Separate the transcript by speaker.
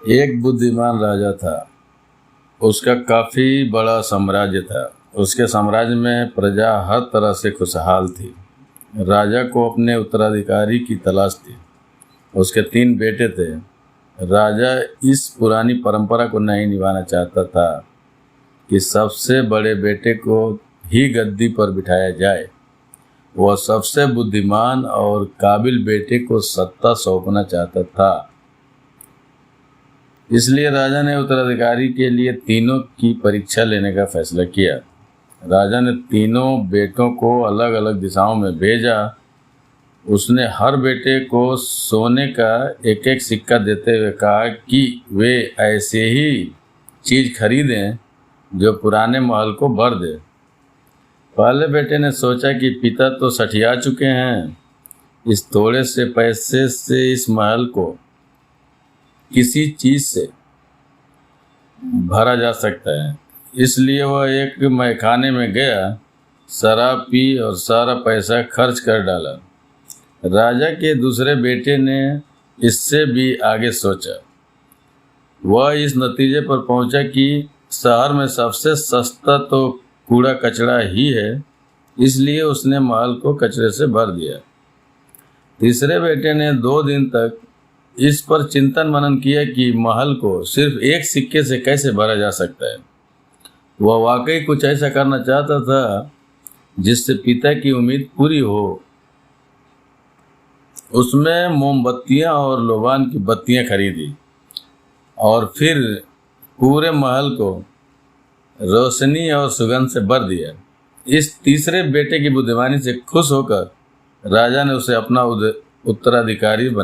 Speaker 1: एक बुद्धिमान राजा था। उसका काफ़ी बड़ा साम्राज्य था। उसके साम्राज्य में प्रजा हर तरह से खुशहाल थी। राजा को अपने उत्तराधिकारी की तलाश थी। उसके 3 बेटे थे। राजा इस पुरानी परंपरा को नहीं निभाना चाहता था कि सबसे बड़े बेटे को ही गद्दी पर बिठाया जाए। वह सबसे बुद्धिमान और काबिल बेटे को सत्ता सौंपना चाहता था। इसलिए राजा ने उत्तराधिकारी के लिए तीनों की परीक्षा लेने का फैसला किया। राजा ने तीनों बेटों को अलग अलग दिशाओं में भेजा। उसने हर बेटे को सोने का एक एक सिक्का देते हुए कहा कि वे ऐसे ही चीज़ खरीदें जो पुराने महल को भर दे। पहले बेटे ने सोचा कि पिता तो सठिया चुके हैं, इस थोड़े से पैसे से इस महल को किसी चीज़ से भरा जा सकता है। इसलिए वह एक मैखाने में गया, शराब पी और सारा पैसा खर्च कर डाला। राजा के दूसरे बेटे ने इससे भी आगे सोचा। वह इस नतीजे पर पहुंचा कि शहर में सबसे सस्ता तो कूड़ा कचरा ही है, इसलिए उसने महल को कचरे से भर दिया। तीसरे बेटे ने 2 दिन तक इस पर चिंतन मनन किया कि महल को सिर्फ एक सिक्के से कैसे भरा जा सकता है। वह वाकई कुछ ऐसा करना चाहता था जिससे पिता की उम्मीद पूरी हो। उसमें मोमबत्तियां और लोबान की बत्तियां खरीदी और फिर पूरे महल को रोशनी और सुगंध से भर दिया। इस तीसरे बेटे की बुद्धिमानी से खुश होकर राजा ने उसे अपना उत्तराधिकारी